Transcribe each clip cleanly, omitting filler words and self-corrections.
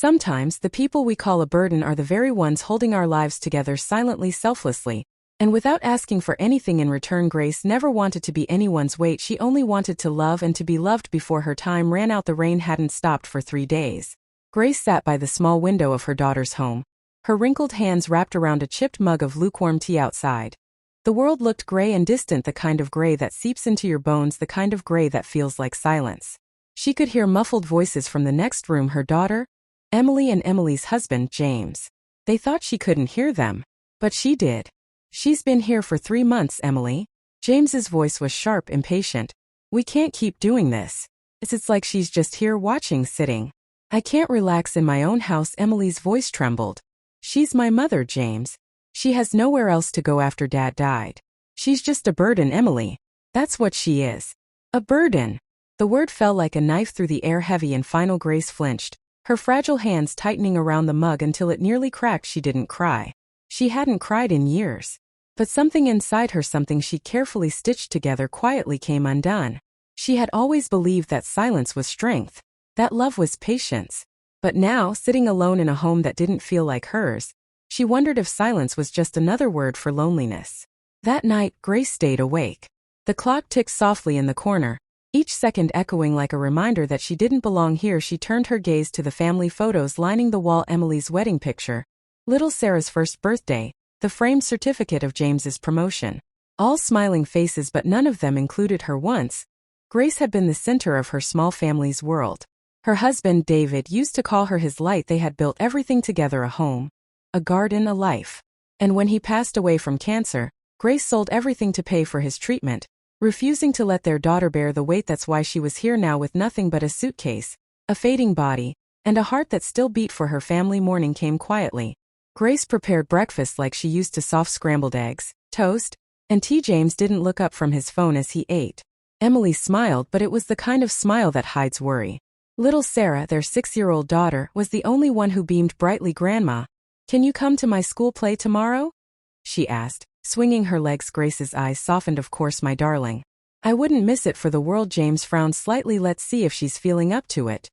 Sometimes, the people we call a burden are the very ones holding our lives together silently, selflessly. And without asking for anything in return, Grace never wanted to be anyone's weight. She only wanted to love and to be loved. Before her time ran out, the rain hadn't stopped for 3 days. Grace sat by the small window of her daughter's home, her wrinkled hands wrapped around a chipped mug of lukewarm tea outside. The world looked gray and distant, the kind of gray that seeps into your bones, the kind of gray that feels like silence. She could hear muffled voices from the next room, her daughter, Emily, and Emily's husband, James. They thought she couldn't hear them, but she did. "She's been here for 3 months, Emily." James's voice was sharp, impatient. "We can't keep doing this. It's like she's just here watching, sitting. I can't relax in my own house." Emily's voice trembled. "She's my mother, James. She has nowhere else to go after Dad died. She's just a burden, Emily. That's what she is. A burden." The word fell like a knife through the air, heavy and final. Grace flinched, her fragile hands tightening around the mug until it nearly cracked. She didn't cry. She hadn't cried in years. But something inside her, something she carefully stitched together, quietly came undone. She had always believed that silence was strength, that love was patience. But now, sitting alone in a home that didn't feel like hers, she wondered if silence was just another word for loneliness. That night, Grace stayed awake. The clock ticked softly in the corner, each second echoing like a reminder that she didn't belong here. She turned her gaze to the family photos lining the wall, Emily's wedding picture, little Sarah's first birthday, the framed certificate of James's promotion. All smiling faces, but none of them included her. Once, Grace had been the center of her small family's world. Her husband, David, used to call her his light. They had built everything together, a home, a garden, a life. And when he passed away from cancer, Grace sold everything to pay for his treatment, refusing to let their daughter bear the weight. That's why she was here now, with nothing but a suitcase, a fading body, and a heart that still beat for her family. Morning came quietly. Grace prepared breakfast like she used to, soft scrambled eggs, toast, and tea. James didn't look up from his phone as he ate. Emily smiled, but it was the kind of smile that hides worry. Little Sarah, their 6-year-old daughter, was the only one who beamed brightly. "Grandma, can you come to my school play tomorrow?" she asked, swinging her legs. Grace's eyes softened. "Of course, my darling. I wouldn't miss it for the world." James frowned slightly. "Let's see if she's feeling up to it,"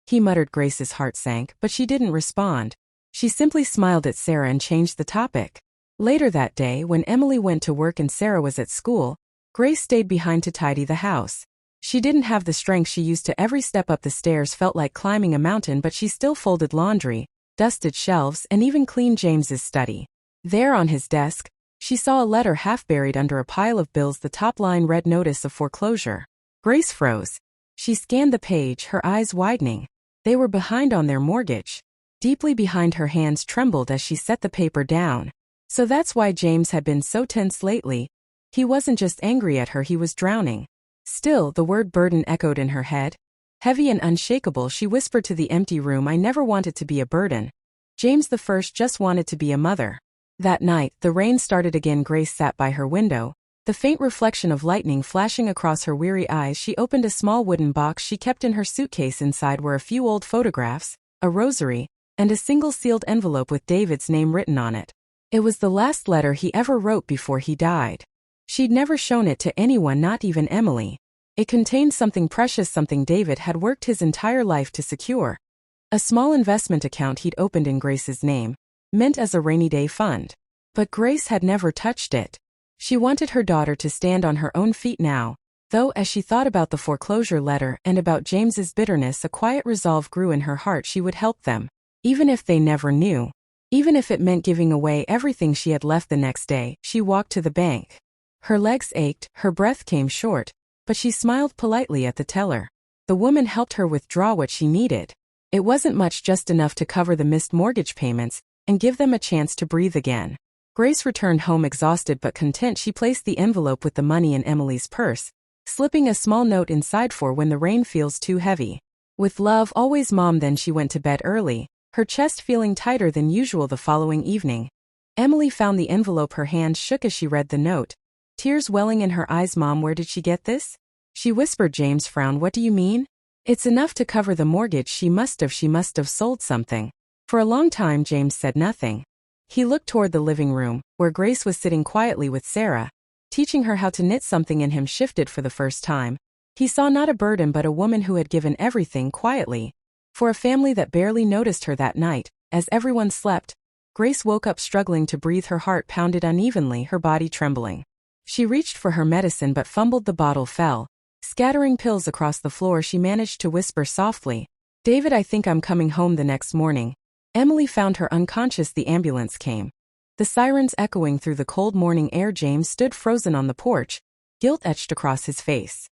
he muttered. Grace's heart sank, but she didn't respond. She simply smiled at Sarah and changed the topic. Later that day, when Emily went to work and Sarah was at school, Grace stayed behind to tidy the house. She didn't have the strength she used to. Every step up the stairs felt like climbing a mountain, but she still folded laundry, dusted shelves, and even cleaned James's study. There on his desk, she saw a letter half buried under a pile of bills. The top line read, "Notice of foreclosure." Grace froze. She scanned the page, her eyes widening. They were behind on their mortgage. Deeply behind, her hands trembled as she set the paper down. So that's why James had been so tense lately. He wasn't just angry at her, he was drowning. Still, the word burden echoed in her head. Heavy and unshakable, she whispered to the empty room, "I never wanted to be a burden. James the first just wanted to be a mother." That night, the rain started again. Grace sat by her window, the faint reflection of lightning flashing across her weary eyes. She opened a small wooden box she kept in her suitcase. Inside were a few old photographs, a rosary, and a single sealed envelope with David's name written on it. It was the last letter he ever wrote before he died. She'd never shown it to anyone, not even Emily. It contained something precious, something David had worked his entire life to secure. A small investment account he'd opened in Grace's name, meant as a rainy day fund. But Grace had never touched it. She wanted her daughter to stand on her own feet now, though as she thought about the foreclosure letter and about James's bitterness, a quiet resolve grew in her heart. She would help them, even if they never knew. Even if it meant giving away everything she had left. The next day, she walked to the bank. Her legs ached, her breath came short, but she smiled politely at the teller. The woman helped her withdraw what she needed. It wasn't much, just enough to cover the missed mortgage payments and give them a chance to breathe again. Grace returned home exhausted but content. She placed the envelope with the money in Emily's purse, slipping a small note inside for when the rain feels too heavy. "With love, always, Mom." Then she went to bed early, her chest feeling tighter than usual. The following evening, Emily found the envelope. Her hand shook as she read the note, tears welling in her eyes. "Mom, where did she get this?" she whispered. James frowned. "What do you mean?" "It's enough to cover the mortgage. She must have sold something." For a long time, James said nothing. He looked toward the living room, where Grace was sitting quietly with Sarah, teaching her how to knit. Something in him shifted for the first time. He saw not a burden but a woman who had given everything quietly. For a family that barely noticed her that night, as everyone slept, Grace woke up struggling to breathe, her heart pounded unevenly, her body trembling. She reached for her medicine but fumbled, the bottle fell. Scattering pills across the floor, she managed to whisper softly, "David, I think I'm coming home." The next morning, Emily found her unconscious. The ambulance came. The sirens echoing through the cold morning air. James stood frozen on the porch, guilt etched across his face.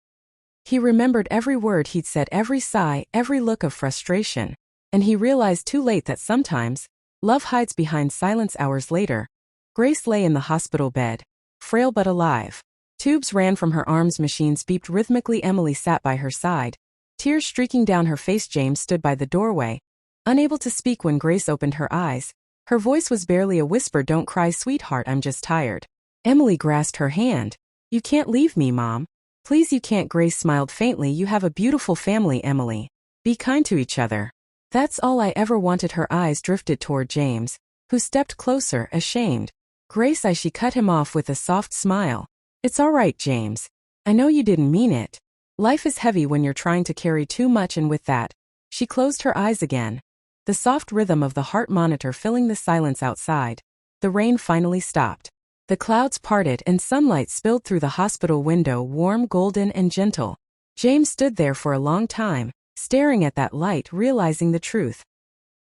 He remembered every word he'd said, every sigh, every look of frustration, and he realized too late that sometimes love hides behind silence. Hours later, Grace lay in the hospital bed, frail but alive. Tubes ran from her arms, machines beeped rhythmically. Emily sat by her side, tears streaking down her face. James stood by the doorway, unable to speak. When Grace opened her eyes, her voice was barely a whisper. "Don't cry, sweetheart, I'm just tired." Emily grasped her hand. "You can't leave me, Mom. Please, you can't." Grace smiled faintly. "You have a beautiful family, Emily. Be kind to each other. That's all I ever wanted." Her eyes drifted toward James, who stepped closer, ashamed. "Grace, she cut him off with a soft smile. "It's all right, James. I know you didn't mean it. Life is heavy when you're trying to carry too much." And with that, she closed her eyes again, the soft rhythm of the heart monitor filling the silence outside. The rain finally stopped. The clouds parted and sunlight spilled through the hospital window, warm, golden, and gentle. James stood there for a long time, staring at that light, realizing the truth.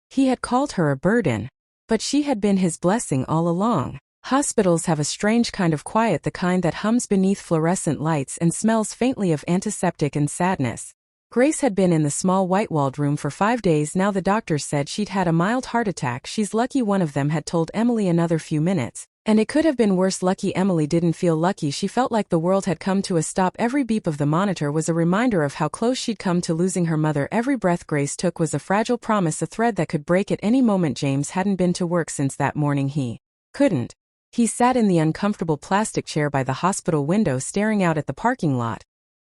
He had called her a burden, but she had been his blessing all along. Hospitals have a strange kind of quiet, the kind that hums beneath fluorescent lights and smells faintly of antiseptic and sadness. Grace had been in the small white-walled room for 5 days now. The doctors said she'd had a mild heart attack. She's lucky, one of them had told Emily. Another few minutes, and it could have been worse. Lucky? Emily didn't feel lucky. She felt like the world had come to a stop. Every beep of the monitor was a reminder of how close she'd come to losing her mother. Every breath Grace took was a fragile promise, a thread that could break at any moment. James hadn't been to work since that morning. He couldn't. He sat in the uncomfortable plastic chair by the hospital window, staring out at the parking lot,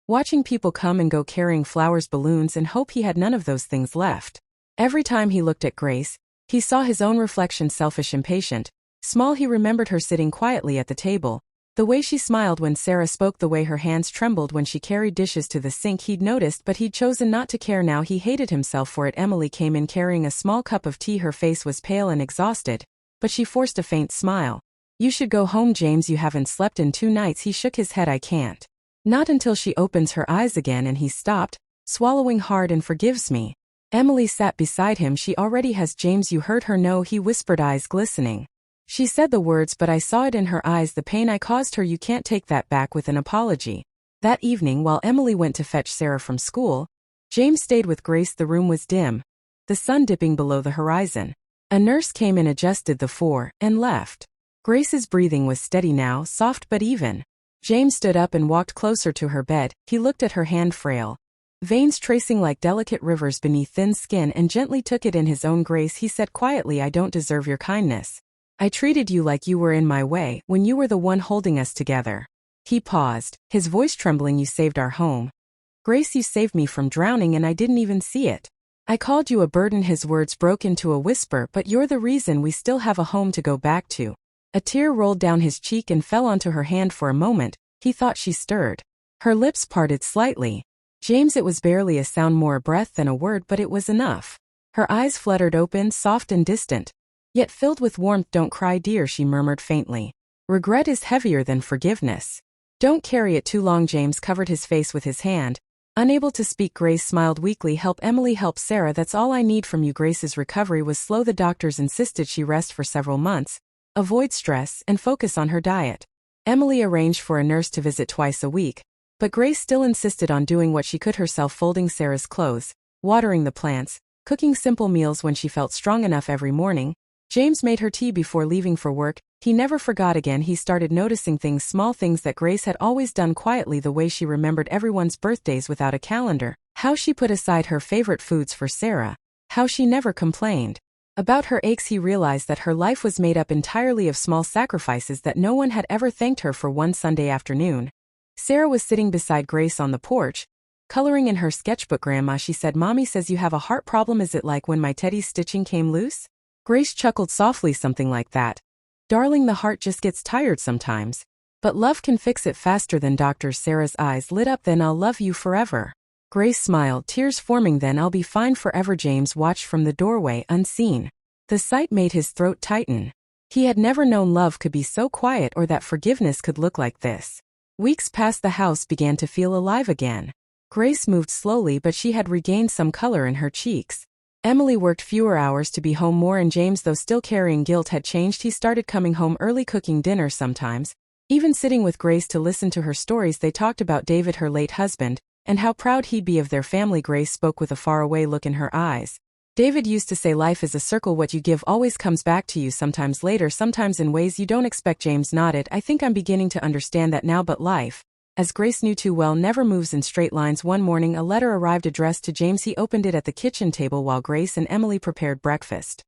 watching people come and go, carrying flowers, balloons, and hope. He had none of those things left. Every time he looked at Grace, he saw his own reflection, selfish, impatient, small. He remembered her sitting quietly at the table, the way she smiled when Sarah spoke, the way her hands trembled when she carried dishes to the sink. He'd noticed, but he'd chosen not to care. Now he hated himself for it. Emily came in carrying a small cup of tea. Her face was pale and exhausted, but she forced a faint smile. "You should go home, James. You haven't slept in 2 nights." He shook his head. "I can't. Not until she opens her eyes again." And he stopped, swallowing hard. "And forgives me." Emily sat beside him. "She already has, James. You heard her." "No," he whispered, eyes glistening. "She said the words, but I saw it in her eyes, the pain I caused her." "You can't take that back." With an apology. That evening, while Emily went to fetch Sarah from school, James stayed with Grace. The room was dim, the sun dipping below the horizon. A nurse came in, adjusted the 4, and left. Grace's breathing was steady now, soft but even. James stood up and walked closer to her bed. He looked at her hand, frail, veins tracing like delicate rivers beneath thin skin, and gently took it in his own. "Grace," he said quietly, "I don't deserve your kindness. I treated you like you were in my way, when you were the one holding us together." He paused, his voice trembling. "You saved our home. Grace, you saved me from drowning, and I didn't even see it. I called you a burden." His words broke into a whisper. "But you're the reason we still have a home to go back to." A tear rolled down his cheek and fell onto her hand. For a moment, he thought she stirred. Her lips parted slightly. James, it was barely a sound, more a breath than a word, but it was enough. Her eyes fluttered open, soft and distant, yet filled with warmth. "Don't cry, dear," she murmured faintly. "Regret is heavier than forgiveness. Don't carry it too long." James covered his face with his hand, unable to speak. Grace smiled weakly. "Help Emily, help Sarah. That's all I need from you." Grace's recovery was slow. The doctors insisted she rest for several months, avoid stress, and focus on her diet. Emily arranged for a nurse to visit twice a week, but Grace still insisted on doing what she could herself, folding Sarah's clothes, watering the plants, cooking simple meals when she felt strong enough. Every morning, James made her tea before leaving for work. He never forgot. Again, he started noticing things, small things that Grace had always done quietly, the way she remembered everyone's birthdays without a calendar, how she put aside her favorite foods for Sarah, how she never complained about her aches. He realized that her life was made up entirely of small sacrifices that no one had ever thanked her for. One Sunday afternoon, Sarah was sitting beside Grace on the porch, coloring in her sketchbook. "Grandma," she said, "Mommy says you have a heart problem. Is it like when my Teddy's stitching came loose?" Grace chuckled softly. "Something like that. Darling, the heart just gets tired sometimes, but love can fix it faster than doctors." Sarah's eyes lit up. "Then I'll love you forever." Grace smiled, tears forming. Then I'll be fine forever. James watched from the doorway, unseen. The sight made his throat tighten. He had never known love could be so quiet or that forgiveness could look like this. Weeks passed. The house began to feel alive again. Grace moved slowly, but she had regained some color in her cheeks. Emily worked fewer hours to be home more, and James, though still carrying guilt, had changed. He started coming home early, cooking dinner sometimes, even sitting with Grace to listen to her stories. They talked about David, her late husband, and how proud he'd be of their family. Grace spoke with a faraway look in her eyes. David used to say life is a circle, what you give always comes back to you, sometimes later, sometimes in ways you don't expect. James nodded. I think I'm beginning to understand that now, but life, as Grace knew too well, never moves in straight lines. One morning a letter arrived addressed to James. He opened it at the kitchen table while Grace and Emily prepared breakfast.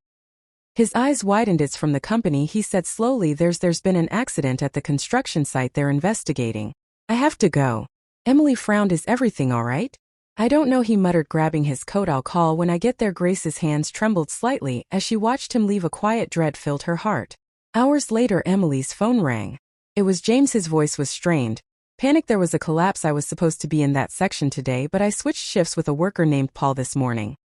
His eyes widened. It's from the company, he said slowly. There's been an accident at the construction site they're investigating. I have to go. Emily frowned. Is everything all right? I don't know, he muttered, grabbing his coat. I'll call when I get there. Grace's hands trembled slightly as she watched him leave. A quiet dread filled her heart. Hours later, Emily's phone rang. It was James. His voice was strained. Panicked. There was a collapse. I was supposed to be in that section today, but I switched shifts with a worker named Paul this morning.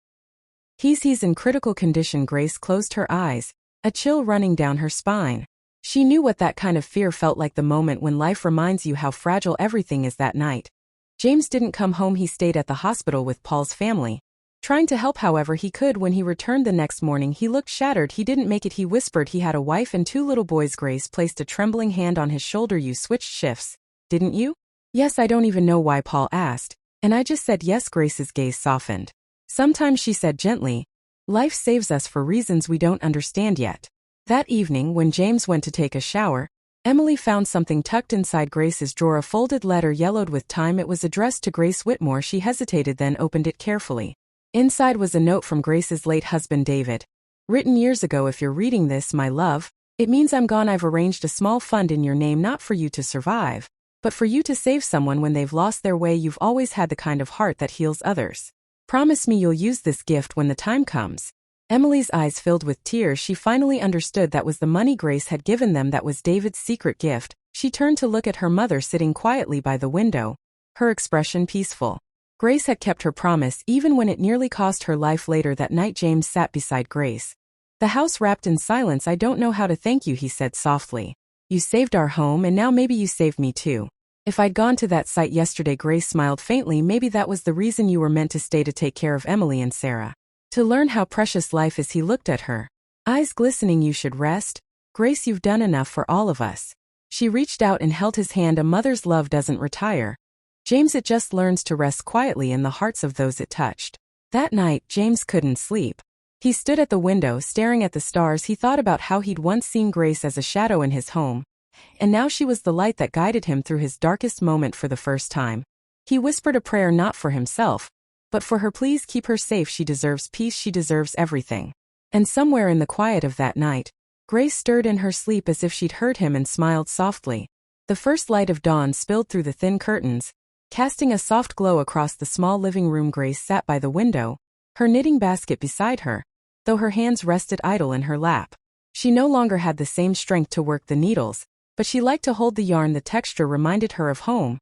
He's in critical condition. Grace closed her eyes, a chill running down her spine. She knew what that kind of fear felt like, the moment when life reminds you how fragile everything is. That night, James didn't come home. He stayed at the hospital with Paul's family, trying to help however he could. When he returned the next morning, he looked shattered. He didn't make it, he whispered. He had a wife and 2 little boys. Grace placed a trembling hand on his shoulder. You switched shifts, didn't you? Yes. I don't even know why, Paul asked. And I just said yes. Grace's gaze softened. Sometimes, she said gently, life saves us for reasons we don't understand yet. That evening, when James went to take a shower, Emily found something tucked inside Grace's drawer, a folded letter yellowed with time. It was addressed to Grace Whitmore. She hesitated, then opened it carefully. Inside was a note from Grace's late husband, David. Written years ago. If you're reading this, my love, it means I'm gone. I've arranged a small fund in your name, not for you to survive, but for you to save someone when they've lost their way. You've always had the kind of heart that heals others. Promise me you'll use this gift when the time comes. Emily's eyes filled with tears. She finally understood that was the money Grace had given them. That was David's secret gift. She turned to look at her mother sitting quietly by the window, her expression peaceful. Grace had kept her promise, even when it nearly cost her life. Later that night, James sat beside Grace, the house wrapped in silence. I don't know how to thank you, he said softly. You saved our home, and now maybe you saved me too. If I'd gone to that site yesterday, Grace smiled faintly, maybe that was the reason you were meant to stay, to take care of Emily and Sarah. To learn how precious life is. He looked at her, eyes glistening. You should rest, Grace, you've done enough for all of us. She reached out and held his hand. A mother's love doesn't retire, James, it just learns to rest quietly in the hearts of those it touched. That night, James couldn't sleep. He stood at the window, staring at the stars. He thought about how he'd once seen Grace as a shadow in his home, and now she was the light that guided him through his darkest moment. For the first time, he whispered a prayer, not for himself, but for her. Please keep her safe. She deserves peace. She deserves everything. And somewhere in the quiet of that night, Grace stirred in her sleep as if she'd heard him and smiled softly. The first light of dawn spilled through the thin curtains, casting a soft glow across the small living room. Grace sat by the window, her knitting basket beside her, though her hands rested idle in her lap. She no longer had the same strength to work the needles, but she liked to hold the yarn. The texture reminded her of home,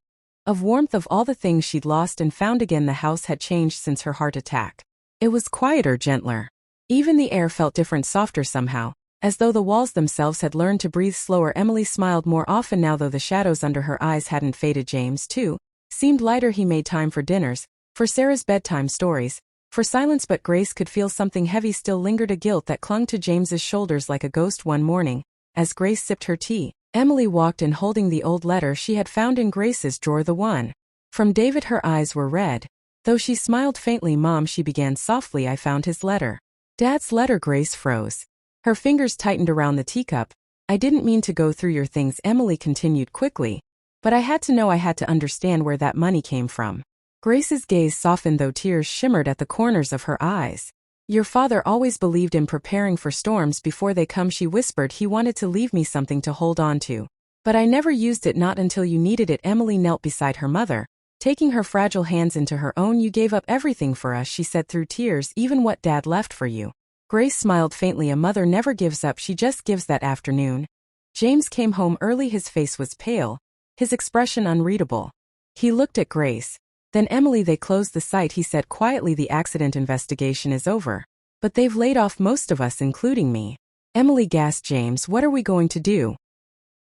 of warmth, of all the things she'd lost and found again. The house had changed since her heart attack. It was quieter, gentler. Even the air felt different, softer somehow, as though the walls themselves had learned to breathe slower. Emily smiled more often now, though the shadows under her eyes hadn't faded. James, too, seemed lighter. He made time for dinners, for Sarah's bedtime stories, for silence, but Grace could feel something heavy still lingered, a guilt that clung to James's shoulders like a ghost. One morning, as Grace sipped her tea, Emily walked in holding the old letter she had found in Grace's drawer, the one from David. Her eyes were red, though she smiled faintly. Mom, she began softly, I found his letter. Dad's letter? Grace froze. Her fingers tightened around the teacup. I didn't mean to go through your things, Emily continued quickly, but I had to know. I had to understand where that money came from. Grace's gaze softened, though tears shimmered at the corners of her eyes. Your father always believed in preparing for storms before they come, she whispered. He wanted to leave me something to hold on to, but I never used it, not until you needed it. Emily knelt beside her mother, taking her fragile hands into her own. You gave up everything for us, she said through tears, even what Dad left for you. Grace smiled faintly. A mother never gives up, she just gives. That afternoon, James came home early. His face was pale, his expression unreadable. He looked at Grace, Then Emily, they closed the site, he said quietly. The accident investigation is over. But they've laid off most of us, including me. Emily gasped. James, what are we going to do?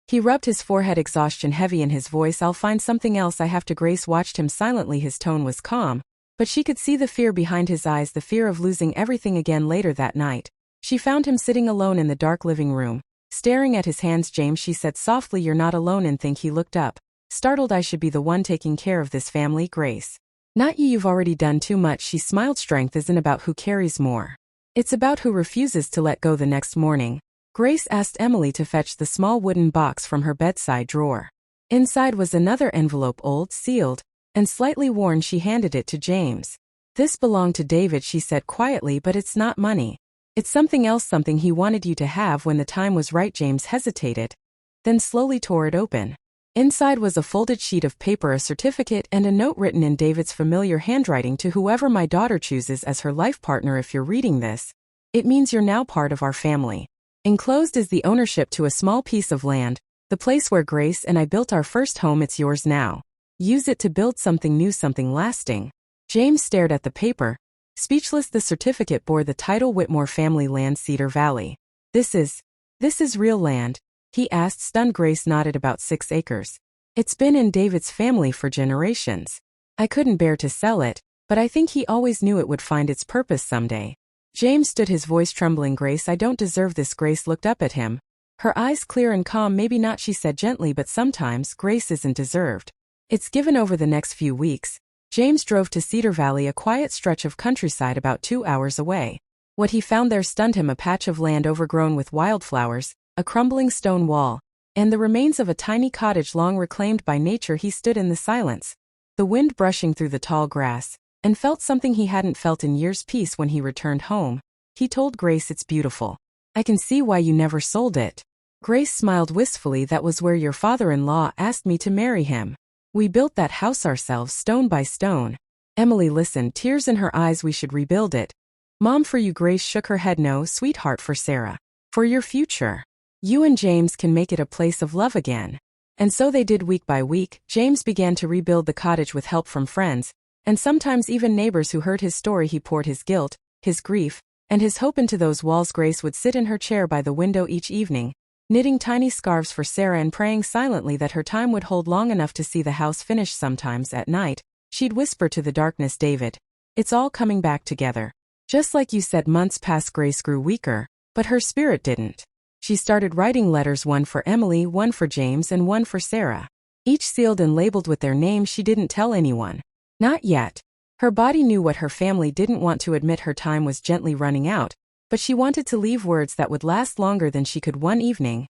He rubbed his forehead, exhaustion heavy in his voice. I'll find something else. I have to. Grace watched him silently. His tone was calm, but she could see the fear behind his eyes, the fear of losing everything again. Later that night, she found him sitting alone in the dark living room, staring at his hands. James, she said softly, you're not alone in think. He looked up, startled. I should be the one taking care of this family, Grace. Not you, you've already done too much. She smiled. Strength isn't about who carries more. It's about who refuses to let go. The next morning, Grace asked Emily to fetch the small wooden box from her bedside drawer. Inside was another envelope, old, sealed, and slightly worn. She handed it to James. This belonged to David, she said quietly, but it's not money. It's something else, something he wanted you to have when the time was right. James hesitated, then slowly tore it open. Inside was a folded sheet of paper, a certificate, and a note written in David's familiar handwriting: to whoever my daughter chooses as her life partner. If you're reading this, it means you're now part of our family. Enclosed is the ownership to a small piece of land, the place where Grace and I built our first home. It's yours now. Use it to build something new, something lasting. James stared at the paper, speechless. The certificate bore the title Whitmore Family Land, Cedar Valley. This is real land? He asked, stunned. Grace nodded. About 6 acres. It's been in David's family for generations. I couldn't bear to sell it, but I think he always knew it would find its purpose someday. James stood, his voice trembling. Grace, I don't deserve this. Grace looked up at him, her eyes clear and calm. Maybe not, she said gently, but sometimes grace isn't deserved. It's given. Over the next few weeks, James drove to Cedar Valley, a quiet stretch of countryside about 2 hours away. What he found there stunned him: a patch of land overgrown with wildflowers, a crumbling stone wall, and the remains of a tiny cottage long reclaimed by nature. He stood in the silence, the wind brushing through the tall grass, and felt something he hadn't felt in years: peace. When he returned home, he told Grace, it's beautiful. I can see why you never sold it. Grace smiled wistfully. That was where your father-in-law asked me to marry him. We built that house ourselves, stone by stone. Emily listened, tears in her eyes. We should rebuild it. Mom, for you. Grace shook her head. No, sweetheart, for Sarah. For your future. You and James can make it a place of love again. And so they did. Week by week, James began to rebuild the cottage with help from friends, and sometimes even neighbors who heard his story. He poured his guilt, his grief, and his hope into those walls. Grace would sit in her chair by the window each evening, knitting tiny scarves for Sarah and praying silently that her time would hold long enough to see the house finished. Sometimes at night, she'd whisper to the darkness, David, it's all coming back together. Just like you said. Months passed. Grace grew weaker, but her spirit didn't. She started writing letters, one for Emily, one for James, and one for Sarah. Each sealed and labeled with their names. She didn't tell anyone. Not yet. Her body knew what her family didn't want to admit. Her time was gently running out, but she wanted to leave words that would last longer than she could. One evening,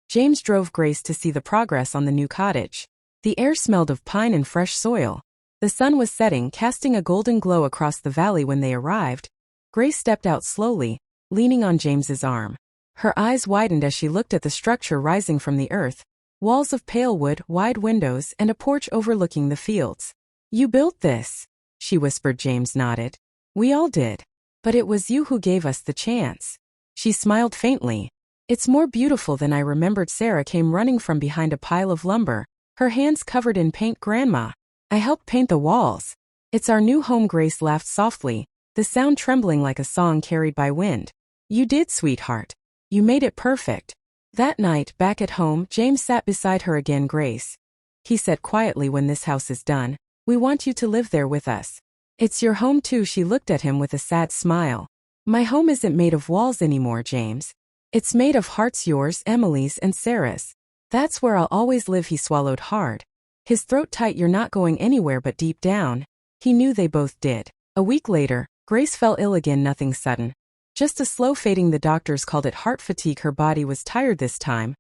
James drove Grace to see the progress on the new cottage. The air smelled of pine and fresh soil. The sun was setting, casting a golden glow across the valley. When they arrived, Grace stepped out slowly, leaning on James's arm. Her eyes widened as she looked at the structure rising from the earth. Walls of pale wood, wide windows, and a porch overlooking the fields. You built this, she whispered. James nodded. We all did. But it was you who gave us the chance. She smiled faintly. It's more beautiful than I remembered. Sarah came running from behind a pile of lumber, her hands covered in paint. Grandma, I helped paint the walls. It's our new home. Grace laughed softly, the sound trembling like a song carried by wind. You did, sweetheart. You made it perfect. That night, back at home, James sat beside her again. Grace, he said quietly, when this house is done, we want you to live there with us. It's your home too. She looked at him with a sad smile. My home isn't made of walls anymore, James. It's made of hearts, yours, Emily's, and Sarah's. That's where I'll always live. He swallowed hard, his throat tight. You're not going anywhere. But deep down, he knew they both did. A week later, Grace fell ill again. Nothing sudden, just a slow fading. The doctors called it heart fatigue. Her body was tired this time.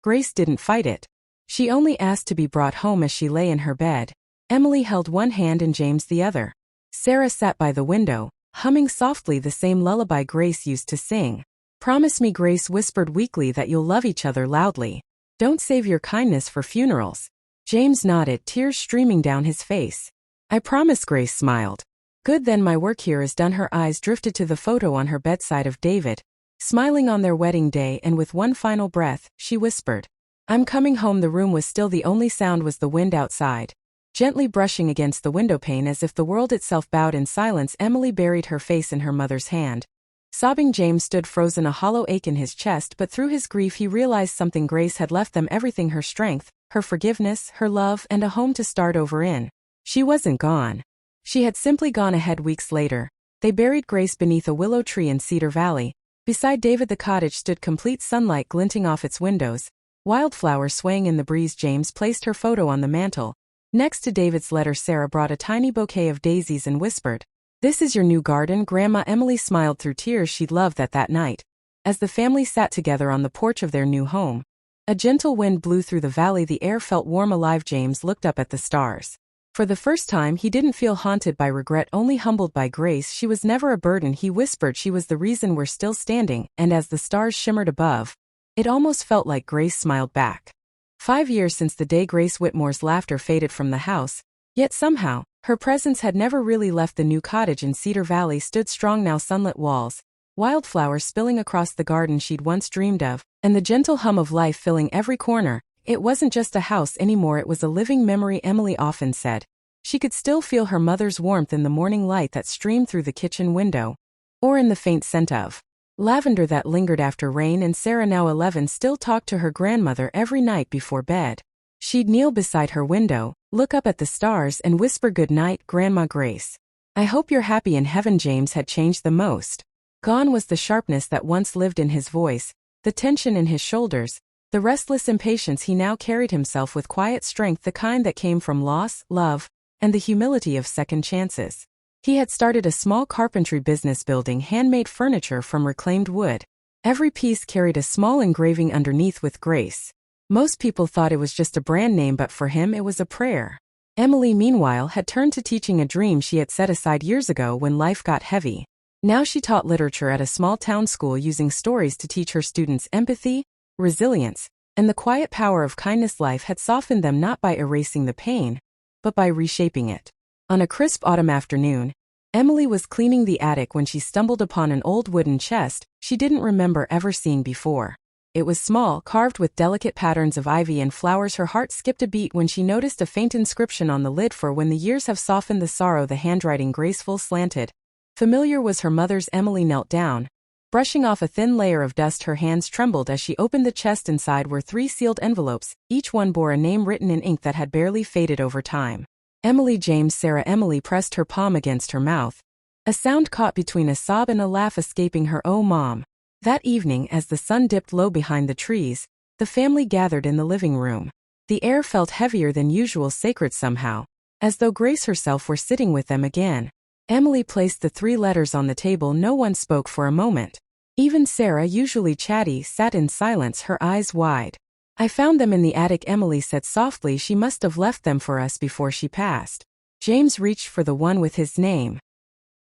Grace didn't fight it. She only asked to be brought home. As she lay in her bed, Emily held one hand and James the other. Sarah sat by the window, humming softly the same lullaby Grace used to sing. Promise me, Grace whispered weakly, that you'll love each other loudly. Don't save your kindness for funerals. James nodded, tears streaming down his face. I promise, Grace smiled. Good, then my work here is done. Her eyes drifted to the photo on her bedside of David, smiling on their wedding day, and with one final breath, she whispered, I'm coming home. The room was still. The only sound was the wind outside. Gently brushing against the windowpane as if the world itself bowed in silence, Emily buried her face in her mother's hand. Sobbing, James stood frozen, a hollow ache in his chest, but through his grief he realized something. Grace had left them everything: her strength, her forgiveness, her love, and a home to start over in. She wasn't gone. She had simply gone ahead. Weeks later, they buried Grace beneath a willow tree in Cedar Valley. Beside David, the cottage stood, complete sunlight glinting off its windows, wildflowers swaying in the breeze. James placed her photo on the mantel. Next to David's letter, Sarah brought a tiny bouquet of daisies and whispered, "This is your new garden, Grandma." Emily smiled through tears. She'd loved that night. As the family sat together on the porch of their new home, a gentle wind blew through the valley. The air felt warm, alive. James looked up at the stars. For the first time, he didn't feel haunted by regret, only humbled by Grace. She was never a burden, he whispered. She was the reason we're still standing. And as the stars shimmered above, it almost felt like Grace smiled back. 5 years since the day Grace Whitmore's laughter faded from the house, yet somehow, her presence had never really left. The new cottage in Cedar Valley stood strong now, sunlit walls, wildflowers spilling across the garden she'd once dreamed of, and the gentle hum of life filling every corner. It wasn't just a house anymore, it was a living memory. Emily often said she could still feel her mother's warmth in the morning light that streamed through the kitchen window, or in the faint scent of lavender that lingered after rain. And Sarah, now 11, still talked to her grandmother every night before bed. She'd kneel beside her window, look up at the stars, and whisper, "Good night, Grandma Grace. I hope you're happy in heaven." James had changed the most. Gone was the sharpness that once lived in his voice, the tension in his shoulders, the restless impatience. He now carried himself with quiet strength, the kind that came from loss, love, and the humility of second chances. He had started a small carpentry business, building handmade furniture from reclaimed wood. Every piece carried a small engraving underneath with Grace. Most people thought it was just a brand name, but for him it was a prayer. Emily, meanwhile, had turned to teaching, a dream she had set aside years ago when life got heavy. Now she taught literature at a small town school, using stories to teach her students empathy, resilience, and the quiet power of kindness. Life had softened them, not by erasing the pain, but by reshaping it. On a crisp autumn afternoon, Emily was cleaning the attic when she stumbled upon an old wooden chest she didn't remember ever seeing before. It was small, carved with delicate patterns of ivy and flowers. Her heart skipped a beat when she noticed a faint inscription on the lid: "For when the years have softened the sorrow." The handwriting, graceful, slanted, familiar, was her mother's. Emily knelt down, brushing off a thin layer of dust. Her hands trembled as she opened the chest. Inside were 3 sealed envelopes. Each one bore a name written in ink that had barely faded over time. Emily, James, Sarah. Emily pressed her palm against her mouth, a sound caught between a sob and a laugh escaping her. "Oh, Mom." That evening, as the sun dipped low behind the trees, the family gathered in the living room. The air felt heavier than usual, sacred somehow, as though Grace herself were sitting with them again. Emily placed the 3 letters on the table. No one spoke for a moment. Even Sarah, usually chatty, sat in silence, her eyes wide. "I found them in the attic," Emily said softly. "She must have left them for us before she passed." James reached for the one with his name.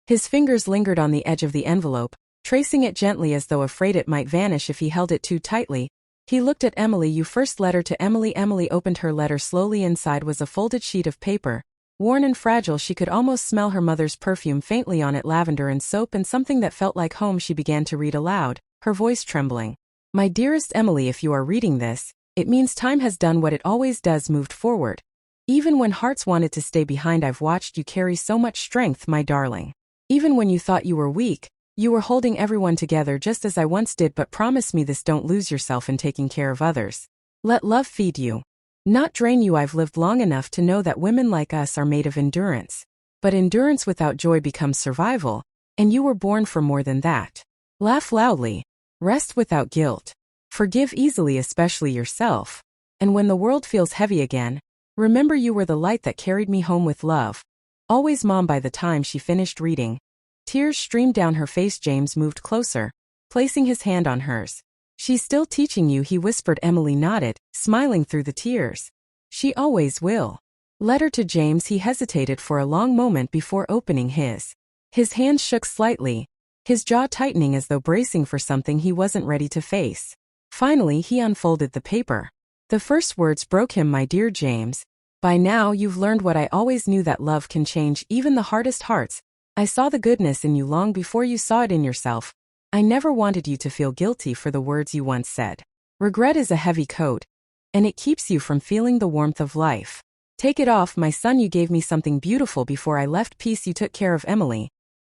His fingers lingered on the edge of the envelope, tracing it gently as though afraid it might vanish if he held it too tightly. He looked at Emily. "You first letter to Emily." Emily opened her letter slowly. Inside was a folded sheet of paper, worn and fragile. She could almost smell her mother's perfume faintly on it, lavender and soap, and something that felt like home. She began to read aloud, her voice trembling. "My dearest Emily, if you are reading this, it means time has done what it always does, moved forward. Even when hearts wanted to stay behind, I've watched you carry so much strength, my darling. Even when you thought you were weak, you were holding everyone together just as I once did. But promise me this: don't lose yourself in taking care of others. Let love feed you, not drain you. I've lived long enough to know that women like us are made of endurance. But endurance without joy becomes survival, and you were born for more than that. Laugh loudly. Rest without guilt. Forgive easily, especially yourself. And when the world feels heavy again, remember you were the light that carried me home with love. Always, Mom." By the time she finished reading, tears streamed down her face. James moved closer, placing his hand on hers. "She's still teaching you," he whispered. Emily nodded, smiling through the tears. "She always will." Letter to James. He hesitated for a long moment before opening his. His hand shook slightly, his jaw tightening as though bracing for something he wasn't ready to face. Finally, he unfolded the paper. The first words broke him. "My dear James, by now you've learned what I always knew, that love can change even the hardest hearts. I saw the goodness in you long before you saw it in yourself. I never wanted you to feel guilty for the words you once said. Regret is a heavy coat, and it keeps you from feeling the warmth of life. Take it off, my son, you gave me something beautiful before I left. Peace, you took care of Emily.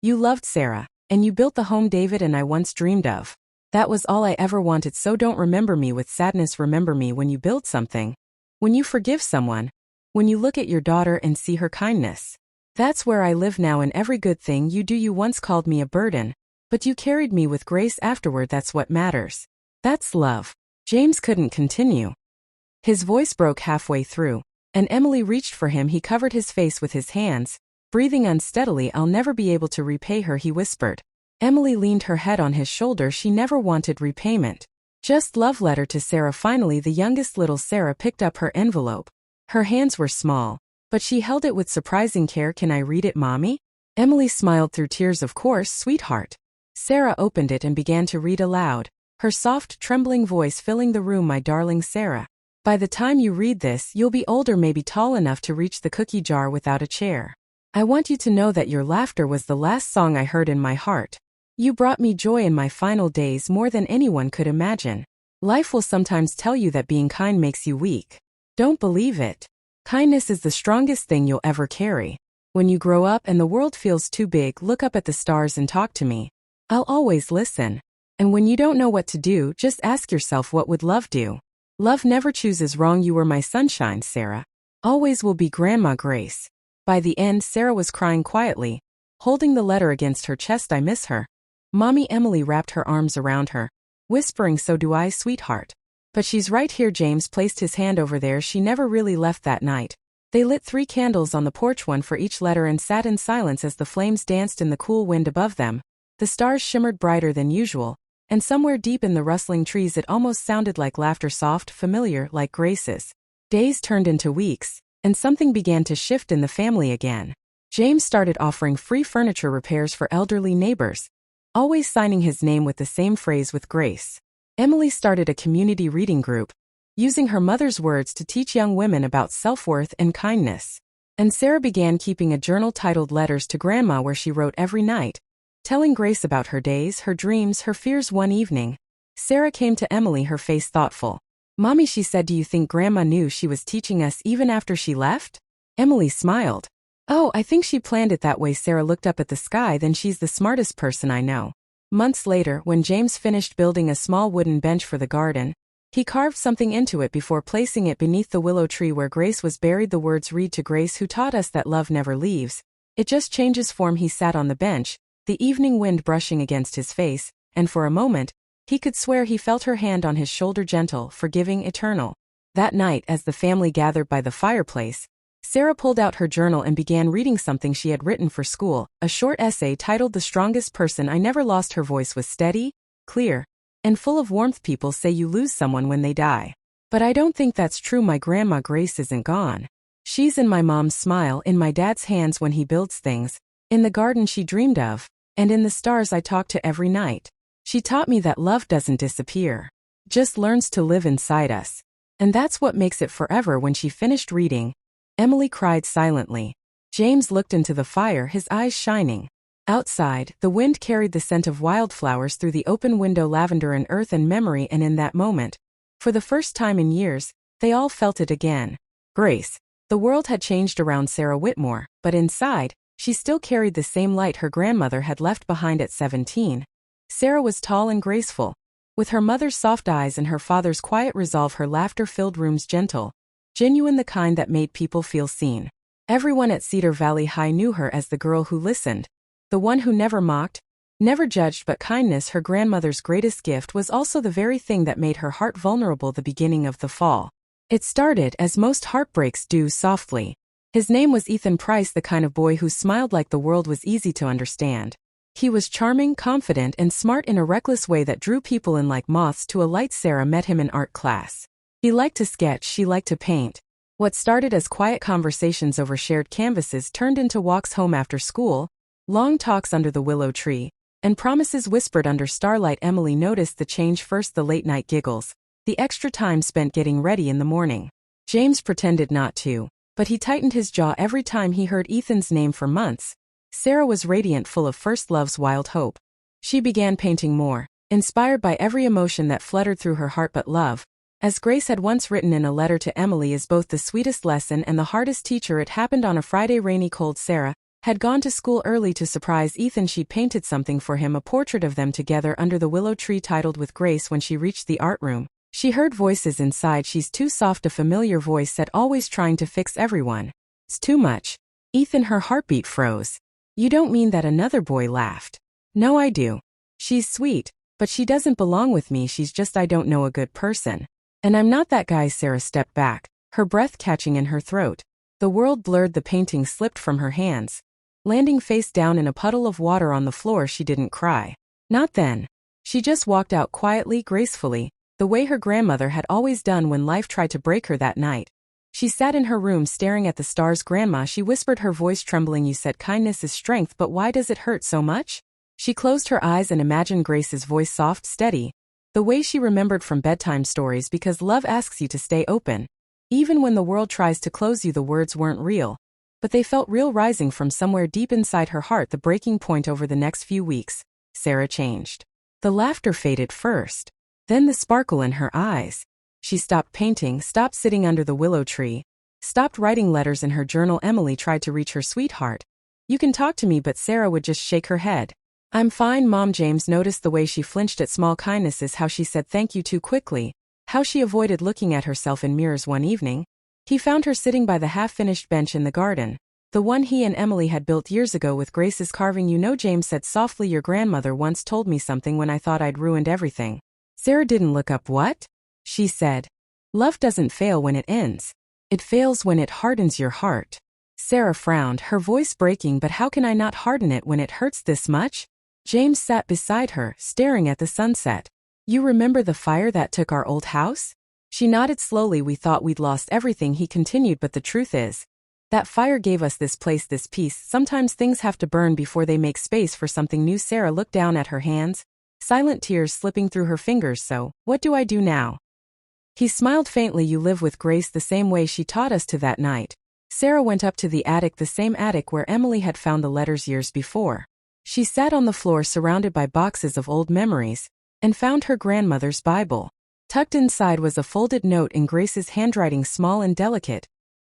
You loved Sarah, and you built the home David and I once dreamed of. That was all I ever wanted, so don't remember me with sadness, remember me when you build something. When you forgive someone. When you look at your daughter and see her kindness. That's where I live now, and every good thing you do. You once called me a burden, but you carried me with grace afterward. That's what matters. That's love. James couldn't continue. His voice broke halfway through, and Emily reached for him. He covered his face with his hands, breathing unsteadily. I'll never be able to repay her, he whispered. Emily leaned her head on his shoulder. She never wanted repayment. Just love. Letter to Sarah. Finally, the youngest little Sarah picked up her envelope. Her hands were small, but she held it with surprising care. Can I read it, Mommy? Emily smiled through tears. Of course, sweetheart. Sarah opened it and began to read aloud, her soft, trembling voice filling the room. My darling Sarah, by the time you read this, you'll be older, maybe tall enough to reach the cookie jar without a chair. I want you to know that your laughter was the last song I heard in my heart. You brought me joy in my final days more than anyone could imagine. Life will sometimes tell you that being kind makes you weak. Don't believe it. Kindness is the strongest thing you'll ever carry. When you grow up and the world feels too big, look up at the stars and talk to me. I'll always listen. And when you don't know what to do, just ask yourself, what would love do? Love never chooses wrong. You were my sunshine, Sarah. Always will be. Grandma Grace. By the end, Sarah was crying quietly, holding the letter against her chest. I miss her. Mommy. Emily wrapped her arms around her, whispering, so do I, sweetheart. But she's right here. James placed his hand over there. She never really left that night. They lit 3 candles on the porch, one for each letter, and sat in silence as the flames danced in the cool wind above them. The stars shimmered brighter than usual, and somewhere deep in the rustling trees it almost sounded like laughter, soft, familiar, like Grace's. Days turned into weeks, and something began to shift in the family again. James started offering free furniture repairs for elderly neighbors, always signing his name with the same phrase, with Grace. Emily started a community reading group, using her mother's words to teach young women about self-worth and kindness. And Sarah began keeping a journal titled Letters to Grandma, where she wrote every night, telling Grace about her days, her dreams, her fears. One evening, Sarah came to Emily, her face thoughtful. Mommy, she said, do you think Grandma knew she was teaching us even after she left? Emily smiled. Oh, I think she planned it that way. Sarah looked up at the sky. Then she's the smartest person I know. Months later, when James finished building a small wooden bench for the garden, he carved something into it before placing it beneath the willow tree where Grace was buried. The words read, to Grace who taught us that love never leaves. It just changes form. He sat on the bench, the evening wind brushing against his face, and for a moment, he could swear he felt her hand on his shoulder, gentle, forgiving, eternal. That night, as the family gathered by the fireplace, Sarah pulled out her journal and began reading something she had written for school, a short essay titled The Strongest Person I Never Lost. Her voice was steady, clear, and full of warmth. People say you lose someone when they die. But I don't think that's true. My Grandma Grace isn't gone. She's in my mom's smile, in my dad's hands when he builds things, in the garden she dreamed of, and in the stars I talk to every night. She taught me that love doesn't disappear, just learns to live inside us. And that's what makes it forever. When she finished reading, Emily cried silently. James looked into the fire, his eyes shining. Outside, the wind carried the scent of wildflowers through the open window, lavender and earth and memory, and in that moment, for the first time in years, they all felt it again. Grace. The world had changed around Sarah Whitmore, but inside, she still carried the same light her grandmother had left behind at 17. Sarah was tall and graceful, with her mother's soft eyes and her father's quiet resolve. Her laughter filled rooms, gentle, genuine, the kind that made people feel seen. Everyone at Cedar Valley High knew her as the girl who listened, the one who never mocked, never judged. But kindness, her grandmother's greatest gift, was also the very thing that made her heart vulnerable. The beginning of the fall. It started, as most heartbreaks do, softly. His name was Ethan Price, the kind of boy who smiled like the world was easy to understand. He was charming, confident, and smart in a reckless way that drew people in like moths to a light. Sarah met him in art class. He liked to sketch, she liked to paint. What started as quiet conversations over shared canvases turned into walks home after school, long talks under the willow tree, and promises whispered under starlight. Emily noticed the change first: the late-night giggles, the extra time spent getting ready in the morning. James pretended not to, but he tightened his jaw every time he heard Ethan's name. For months, Sarah was radiant, full of first love's wild hope. She began painting more, inspired by every emotion that fluttered through her heart. But love, As Grace had once written in a letter to Emily, is both the sweetest lesson and the hardest teacher. It happened on a Friday, rainy, cold. Sarah had gone to school early to surprise Ethan. She'd painted something for him, a portrait of them together under the willow tree, titled with Grace. When she reached the art room, she heard voices inside. She's too soft, a familiar voice said, always trying to fix everyone. It's too much. Ethan, her heartbeat froze. You don't mean that? Another boy laughed. No, I do. She's sweet, but she doesn't belong with me. She's just, I don't know, a good person. And I'm not that guy. Sarah stepped back, her breath catching in her throat. The world blurred. The painting slipped from her hands, landing face down in a puddle of water on the floor. She didn't cry. Not then. She just walked out quietly, gracefully, the way her grandmother had always done when life tried to break her that night. She sat in her room staring at the stars. Grandma, she whispered, her voice trembling, you said kindness is strength, but why does it hurt so much? She closed her eyes and imagined Grace's voice, soft, steady, the way she remembered from bedtime stories, because love asks you to stay open. Even when the world tries to close you. The words weren't real, but they felt real, rising from somewhere deep inside her heart. The breaking point. Over the next few weeks, Sarah changed. The laughter faded first, then the sparkle in her eyes. She stopped painting, stopped sitting under the willow tree, stopped writing letters in her journal. Emily tried to reach her sweetheart. You can talk to me, but Sarah would just shake her head. I'm fine, Mom. James noticed the way she flinched at small kindnesses, how she said thank you too quickly, how she avoided looking at herself in mirrors. One evening, he found her sitting by the half-finished bench in the garden, the one he and Emily had built years ago with Grace's carving. You know, James said softly, your grandmother once told me something when I thought I'd ruined everything. Sarah didn't look up. What? She said. Love doesn't fail when it ends. It fails when it hardens your heart. Sarah frowned, her voice breaking. But how can I not harden it when it hurts this much? James sat beside her, staring at the sunset. You remember the fire that took our old house? She nodded slowly. We thought we'd lost everything, he continued, but the truth is, that fire gave us this place, this peace. Sometimes things have to burn before they make space for something new. Sarah looked down at her hands, silent tears slipping through her fingers. So, what do I do now? He smiled faintly. You live with Grace the same way she taught us to. That night, Sarah went up to the attic, the same attic where Emily had found the letters years before. She sat on the floor surrounded by boxes of old memories, and found her grandmother's Bible. Tucked inside was a folded note in Grace's handwriting, small and delicate,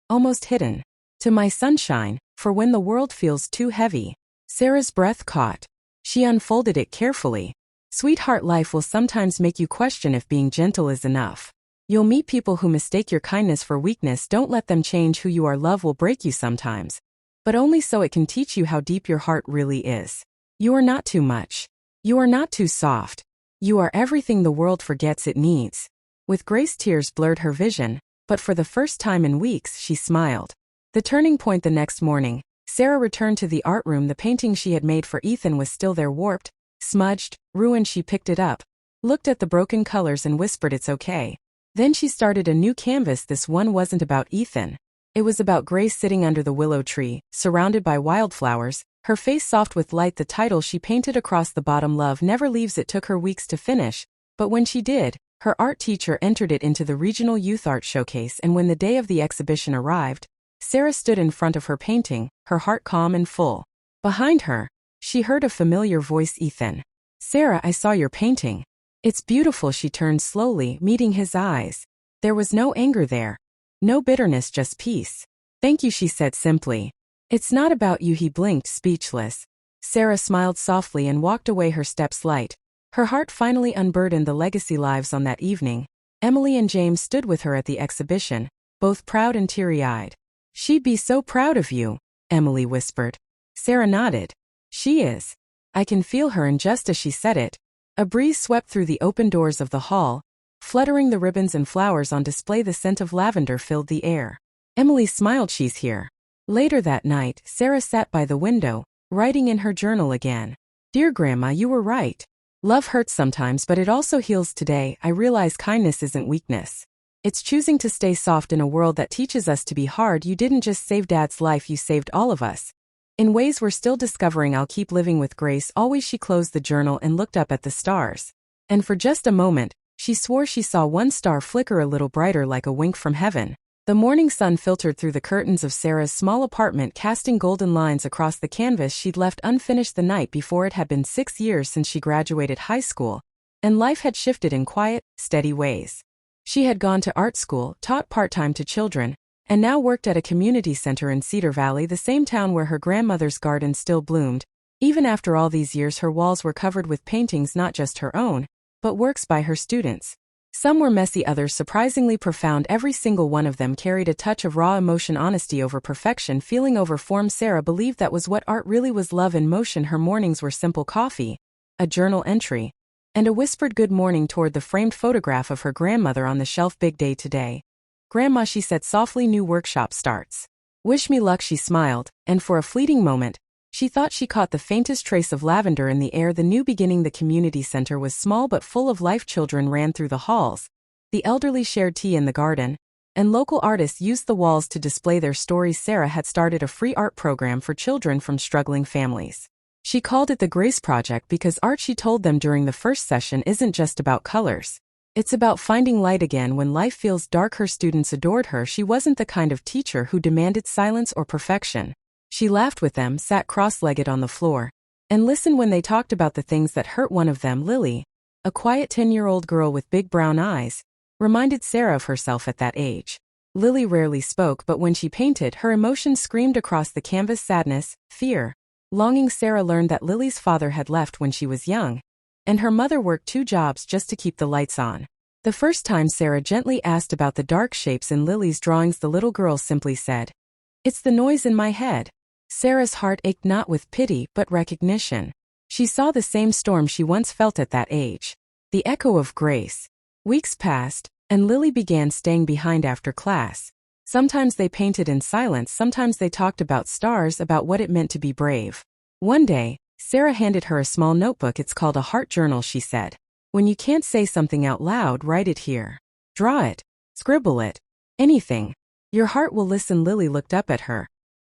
almost hidden. To my sunshine, for when the world feels too heavy. Sarah's breath caught. She unfolded it carefully. Sweetheart, life will sometimes make you question if being gentle is enough. You'll meet people who mistake your kindness for weakness. Don't let them change who you are. Love will break you sometimes, but only so it can teach you how deep your heart really is. You are not too much. You are not too soft. You are everything the world forgets it needs. With Grace, tears blurred her vision, but for the first time in weeks she smiled. The turning point. The next morning, Sarah returned to the art room. The painting she had made for Ethan was still there, warped, smudged, ruined. She picked it up, looked at the broken colors and whispered, it's okay. Then she started a new canvas. This one wasn't about Ethan. It was about Grace sitting under the willow tree, surrounded by wildflowers, her face soft with light. The title she painted across the bottom, Love Never Leaves. It took her weeks to finish, but when she did, her art teacher entered it into the regional youth art showcase. And when the day of the exhibition arrived, Sarah stood in front of her painting, her heart calm and full. Behind her, she heard a familiar voice, Ethan. Sarah, I saw your painting. It's beautiful. She turned slowly, meeting his eyes. There was no anger there. No bitterness, just peace. Thank you, she said simply. It's not about you. He blinked, speechless. Sarah smiled softly and walked away, her steps light. Her heart finally unburdened. The legacy lives. On that evening, Emily and James stood with her at the exhibition, both proud and teary-eyed. She'd be so proud of you, Emily whispered. Sarah nodded. She is. I can feel her. And just as she said it, a breeze swept through the open doors of the hall, fluttering the ribbons and flowers on display. The scent of lavender filled the air. Emily smiled. She's here. Later that night, Sarah sat by the window, writing in her journal again. Dear Grandma, you were right. Love hurts sometimes, but it also heals. Today, I realize kindness isn't weakness. It's choosing to stay soft in a world that teaches us to be hard. You didn't just save Dad's life, you saved all of us. In ways we're still discovering. I'll keep living with Grace always. She closed the journal and looked up at the stars. And for just a moment, she swore she saw one star flicker a little brighter, like a wink from heaven. The morning sun filtered through the curtains of Sarah's small apartment, casting golden lines across the canvas she'd left unfinished the night before. It had been 6 years since she graduated high school, and life had shifted in quiet, steady ways. She had gone to art school, taught part-time to children, and now worked at a community center in Cedar Valley, the same town where her grandmother's garden still bloomed. Even after all these years, her walls were covered with paintings not just her own, but works by her students. Some were messy, others surprisingly profound. Every single one of them carried a touch of raw emotion, honesty over perfection, feeling over form. Sarah believed that was what art really was, love in motion. Her mornings were simple: coffee, a journal entry, and a whispered good morning toward the framed photograph of her grandmother on the shelf. Big day today, Grandma, she said softly. New workshop starts. Wish me luck, she smiled, and for a fleeting moment, she thought she caught the faintest trace of lavender in the air. The new beginning. The community center was small but full of life. Children ran through the halls, the elderly shared tea in the garden, and local artists used the walls to display their stories. Sarah had started a free art program for children from struggling families. She called it the Grace Project because art, she told them during the first session, isn't just about colors. It's about finding light again when life feels dark. Her students adored her. She wasn't the kind of teacher who demanded silence or perfection. She laughed with them, sat cross-legged on the floor, and listened when they talked about the things that hurt. One of them, Lily, a quiet 10-year-old girl with big brown eyes, reminded Sarah of herself at that age. Lily rarely spoke, but when she painted, her emotions screamed across the canvas: sadness, fear, longing. Sarah learned that Lily's father had left when she was young, and her mother worked 2 jobs just to keep the lights on. The first time Sarah gently asked about the dark shapes in Lily's drawings, the little girl simply said, "It's the noise in my head." Sarah's heart ached, not with pity, but recognition. She saw the same storm she once felt at that age. The echo of grace. Weeks passed, and Lily began staying behind after class. Sometimes they painted in silence, sometimes they talked about stars, about what it meant to be brave. One day, Sarah handed her a small notebook. "It's called a heart journal," she said. "When you can't say something out loud, write it here. Draw it. Scribble it. Anything. Your heart will listen." Lily looked up at her,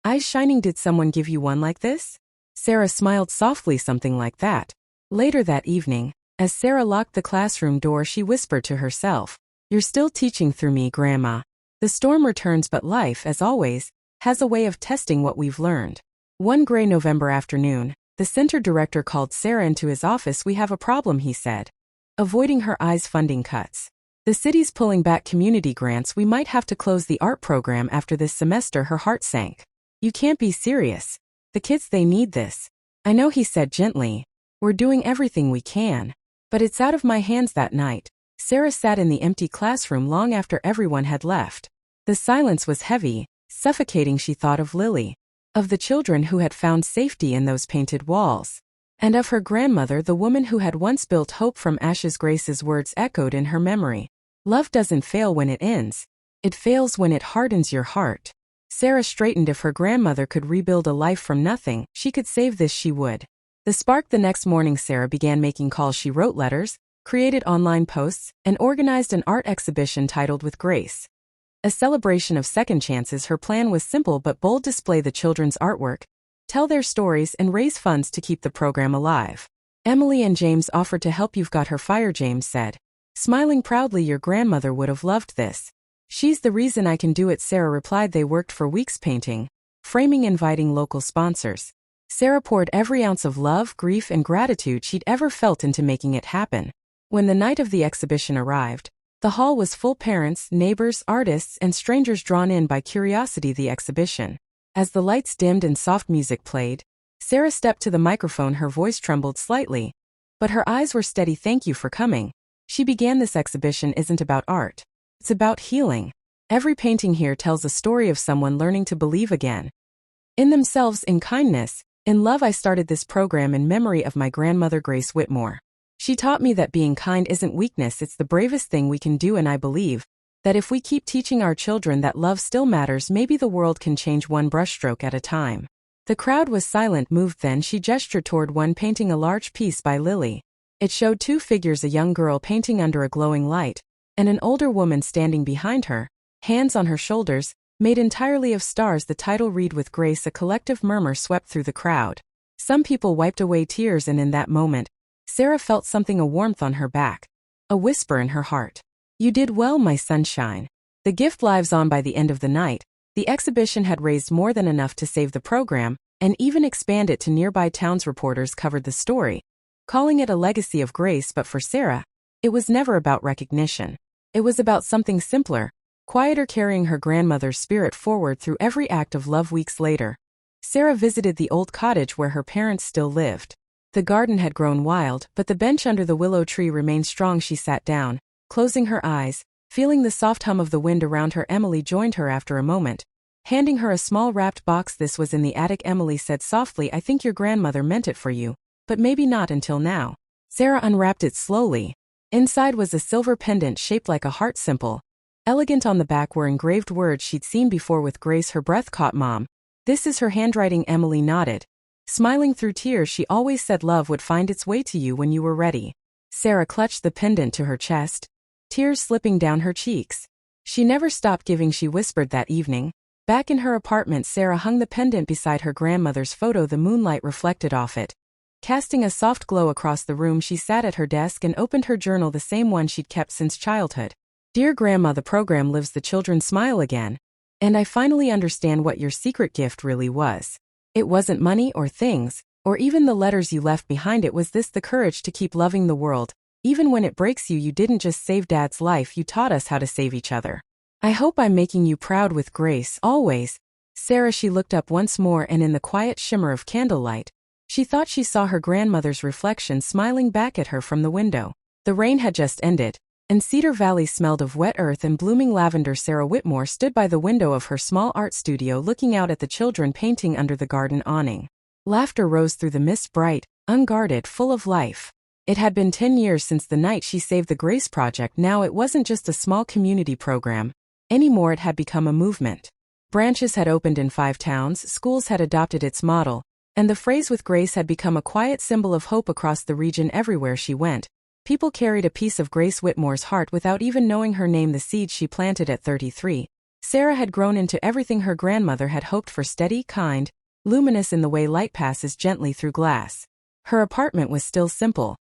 eyes shining. "Did someone give you one like this?" Sarah smiled softly. "Something like that." Later that evening, as Sarah locked the classroom door, she whispered to herself, "You're still teaching through me, Grandma. The storm returns, but life, as always, has a way of testing what we've learned." One gray November afternoon, the center director called Sarah into his office. "We have a problem," he said, avoiding her eyes. "Funding cuts. The city's pulling back community grants. We might have to close the art program after this semester." Her heart sank. "You can't be serious. The kids, they need this." "I know," he said gently. "We're doing everything we can. But it's out of my hands." That night, Sarah sat in the empty classroom long after everyone had left. The silence was heavy, suffocating. She thought of Lily, of the children who had found safety in those painted walls, and of her grandmother, the woman who had once built hope from ashes. Grace's words echoed in her memory. "Love doesn't fail when it ends. It fails when it hardens your heart." Sarah straightened. If her grandmother could rebuild a life from nothing, she could save this. She would. The spark. The next morning, Sarah began making calls. She wrote letters, created online posts, and organized an art exhibition titled "With Grace," a celebration of second chances. Her plan was simple but bold: display the children's artwork, tell their stories, and raise funds to keep the program alive. "Emily and James offered to help." "You've got her fired," James said, smiling proudly. "Your grandmother would have loved this. She's the reason I can do it," Sarah replied. They worked for weeks painting, framing, inviting local sponsors. Sarah poured every ounce of love, grief, and gratitude she'd ever felt into making it happen. When the night of the exhibition arrived, the hall was full: parents, neighbors, artists, and strangers drawn in by curiosity. The exhibition. As the lights dimmed and soft music played, Sarah stepped to the microphone. Her voice trembled slightly, but her eyes were steady. "Thank you for coming," she began. "This exhibition isn't about art. It's about healing. Every painting here tells a story of someone learning to believe again, in themselves, in kindness, in love. I started this program in memory of my grandmother, Grace Whitmore. She taught me that being kind isn't weakness, it's the bravest thing we can do, and I believe that if we keep teaching our children that love still matters, maybe the world can change one brushstroke at a time." The crowd was silent, moved. Then she gestured toward one painting, a large piece by Lily. It showed 2 figures: a young girl painting under a glowing light, and an older woman standing behind her, hands on her shoulders, made entirely of stars. The title read, "With Grace." A collective murmur swept through the crowd. Some people wiped away tears, and in that moment, Sarah felt something: a warmth on her back, a whisper in her heart. "You did well, my sunshine." The gift lives on. By the end of the night, the exhibition had raised more than enough to save the program, and even expand it to nearby towns. Reporters covered the story, calling it a legacy of grace. But for Sarah, it was never about recognition. It was about something simpler, quieter, carrying her grandmother's spirit forward through every act of love. Weeks later, Sarah visited the old cottage where her parents still lived. The garden had grown wild, but the bench under the willow tree remained strong. She sat down, closing her eyes, feeling the soft hum of the wind around her. Emily joined her after a moment, handing her a small wrapped box. This was in the attic. Emily said softly, "I think your grandmother meant it for you, but maybe not until now." Sarah unwrapped it slowly. Inside was a silver pendant shaped like a heart, simple, elegant. On the back were engraved words she'd seen before with grace. Her breath caught. "Mom, this is her handwriting." Emily nodded, smiling through tears. "She always said love would find its way to you when you were ready." Sarah clutched the pendant to her chest, tears slipping down her cheeks. She never stopped giving, she whispered. That evening, back in her apartment, Sarah hung the pendant beside her grandmother's photo. The moonlight reflected off it, casting a soft glow across the room. She sat at her desk and opened her journal, the same one she'd kept since childhood. "Dear Grandma, the program lives." The children smile again. "And I finally understand what your secret gift really was. It wasn't money or things, or even the letters you left behind. It was this, the courage to keep loving the world. Even when it breaks you, you didn't just save Dad's life, you taught us how to save each other. I hope I'm making you proud. With grace, always." Sarah, she looked up once more, and in the quiet shimmer of candlelight, she thought she saw her grandmother's reflection smiling back at her from the window. The rain had just ended, and Cedar Valley smelled of wet earth and blooming lavender. Sarah Whitmore stood by the window of her small art studio, looking out at the children painting under the garden awning. Laughter rose through the mist, bright, unguarded, full of life. It had been 10 years since the night she saved the Grace Project. Now it wasn't just a small community program anymore, it had become a movement. Branches had opened in 5 towns, schools had adopted its model, and the phrase "with Grace" had become a quiet symbol of hope across the region. Everywhere she went, people carried a piece of Grace Whitmore's heart without even knowing her name. The seed she planted at 33, Sarah had grown into everything her grandmother had hoped for: steady, kind, luminous in the way light passes gently through glass. Her apartment was still simple.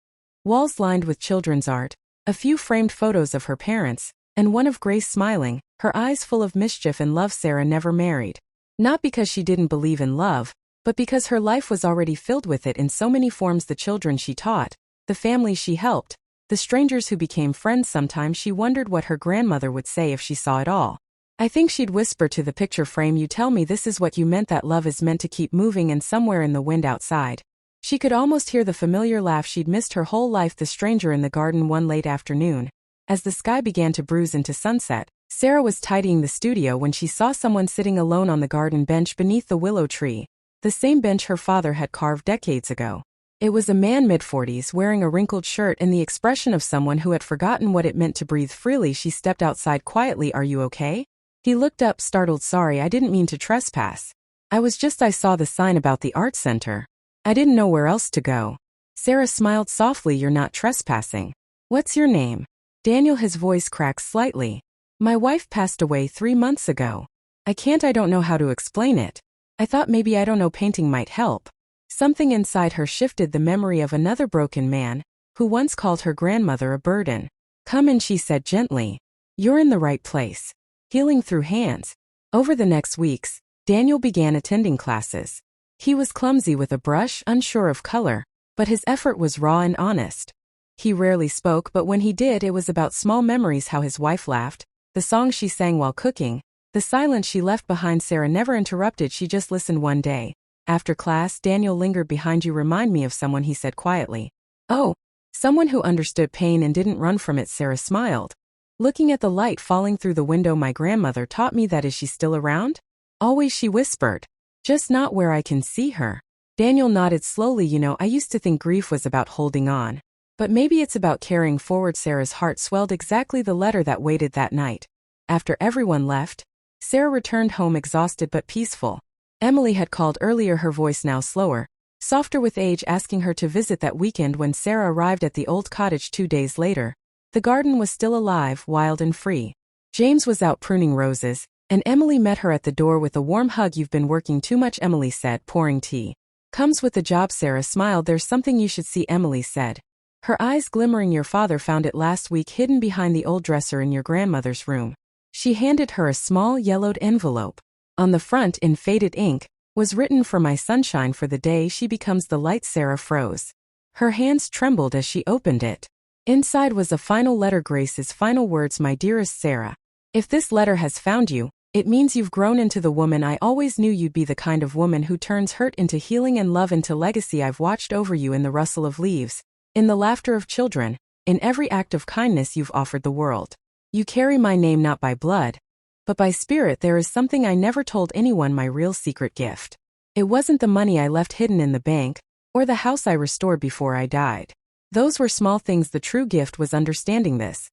Walls lined with children's art, a few framed photos of her parents, and one of Grace smiling, her eyes full of mischief and love. Sarah never married. Not because she didn't believe in love, but because her life was already filled with it in so many forms: the children she taught, the families she helped, the strangers who became friends. Sometimes she wondered what her grandmother would say if she saw it all. "I think," she'd whisper to the picture frame, "you tell me this is what you meant, that love is meant to keep moving." And somewhere in the wind outside, she could almost hear the familiar laugh she'd missed her whole life. The stranger in the garden. One late afternoon, as the sky began to bruise into sunset, Sarah was tidying the studio when she saw someone sitting alone on the garden bench beneath the willow tree, the same bench her father had carved decades ago. It was a man mid-40s, wearing a wrinkled shirt and the expression of someone who had forgotten what it meant to breathe freely. She stepped outside quietly. "Are you okay?" He looked up, startled. "Sorry, I didn't mean to trespass. I saw the sign about the art center. I didn't know where else to go." Sarah smiled softly. "You're not trespassing. What's your name?" "Daniel." His voice cracked slightly. "My wife passed away 3 months ago. I don't know how to explain it. I thought maybe, painting might help." Something inside her shifted, the memory of another broken man, who once called her grandmother a burden. "Come in," she said gently. "You're in the right place." Healing through hands. Over the next weeks, Daniel began attending classes. He was clumsy with a brush, unsure of color, but his effort was raw and honest. He rarely spoke, but when he did, it was about small memories: how his wife laughed, the songs she sang while cooking, the silence she left behind. Sarah never interrupted, she just listened. One day, after class, Daniel lingered behind. "You remind me of someone," he said quietly. "Oh, someone who understood pain and didn't run from it." Sarah smiled, looking at the light falling through the window. "My grandmother taught me that." "Is she still around?" "Always," she whispered. "Just not where I can see her." Daniel nodded slowly. I used to think grief was about holding on. But maybe it's about carrying forward." Sarah's heart swelled. Exactly the letter that waited that night. After everyone left, Sarah returned home exhausted but peaceful. Emily had called earlier, her voice now slower, softer with age, asking her to visit that weekend. When Sarah arrived at the old cottage 2 days later, the garden was still alive, wild and free. James was out pruning roses, and Emily met her at the door with a warm hug. "You've been working too much," Emily said, pouring tea. "Comes with the job." Sarah smiled. "There's something you should see," Emily said, her eyes glimmering. "Your father found it last week, hidden behind the old dresser in your grandmother's room." She handed her a small yellowed envelope. On the front, in faded ink, was written, "For my sunshine, for the day she becomes the light." Sarah froze. Her hands trembled as she opened it. Inside was a final letter, Grace's final words, my dearest Sarah. If this letter has found you, it means you've grown into the woman I always knew you'd be, the kind of woman who turns hurt into healing and love into legacy. I've watched over you in the rustle of leaves, in the laughter of children, in every act of kindness you've offered the world. You carry my name not by blood, but by spirit. There is something I never told anyone, my real secret gift. It wasn't the money I left hidden in the bank, or the house I restored before I died. Those were small things. The true gift was understanding this.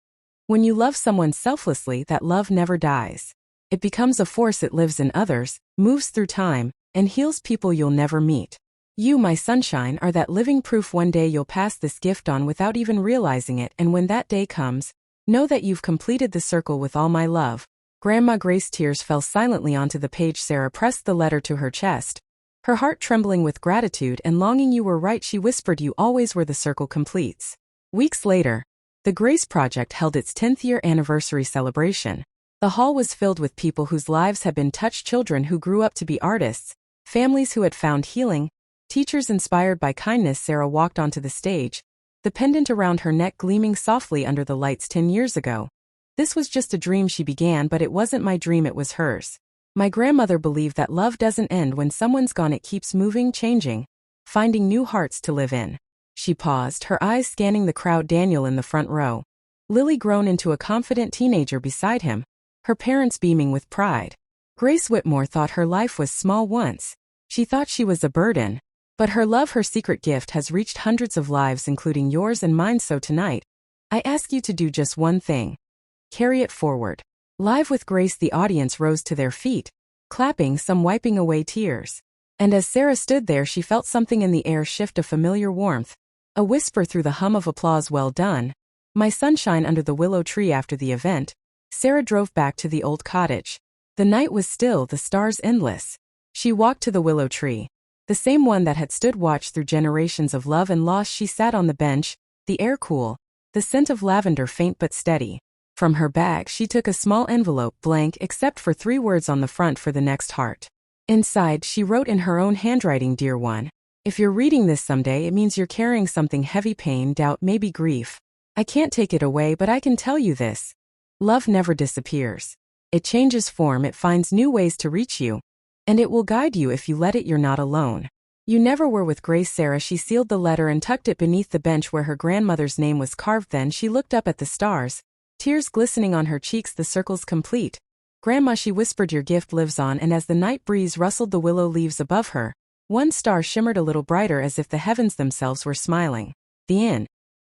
When you love someone selflessly, that love never dies. It becomes a force. It lives in others, moves through time, and heals people you'll never meet. You, my sunshine, are that living proof. One day you'll pass this gift on without even realizing it, and when that day comes, know that you've completed the circle with all my love. Grandma Grace. Tears fell silently onto the page. Sarah pressed the letter to her chest, her heart trembling with gratitude and longing. You were right, she whispered. You always were. The circle completes. Weeks later, the Grace Project held its 10th year anniversary celebration. The hall was filled with people whose lives had been touched, children who grew up to be artists, families who had found healing, teachers inspired by kindness. Sarah walked onto the stage, the pendant around her neck gleaming softly under the lights. 10 years ago, this was just a dream, she began, but it wasn't my dream, it was hers. My grandmother believed that love doesn't end when someone's gone, it keeps moving, changing, finding new hearts to live in. She paused, her eyes scanning the crowd. Daniel in the front row, Lily grown into a confident teenager beside him, her parents beaming with pride. Grace Whitmore thought her life was small once. She thought she was a burden. But her love, her secret gift, has reached hundreds of lives, including yours and mine. So tonight, I ask you to do just one thing. Carry it forward. Live with Grace. The audience rose to their feet, clapping, some wiping away tears. And as Sarah stood there, she felt something in the air shift, a familiar warmth, a whisper through the hum of applause. Well done, my sunshine. Under the willow tree after the event, Sarah drove back to the old cottage. The night was still, the stars endless. She walked to the willow tree, the same one that had stood watch through generations of love and loss. She sat on the bench, the air cool, the scent of lavender faint but steady. From her bag she took a small envelope, blank except for 3 words on the front, for the next heart. Inside she wrote in her own handwriting, Dear one, if you're reading this someday, it means you're carrying something heavy, pain, doubt, maybe grief. I can't take it away, but I can tell you this. Love never disappears. It changes form, it finds new ways to reach you, and it will guide you if you let it. You're not alone. You never were. With Grace. Sarah. She sealed the letter and tucked it beneath the bench where her grandmother's name was carved. Then she looked up at the stars, tears glistening on her cheeks. The circle's complete. Grandma, she whispered, your gift lives on. And as the night breeze rustled the willow leaves above her, one star shimmered a little brighter, as if the heavens themselves were smiling. The end.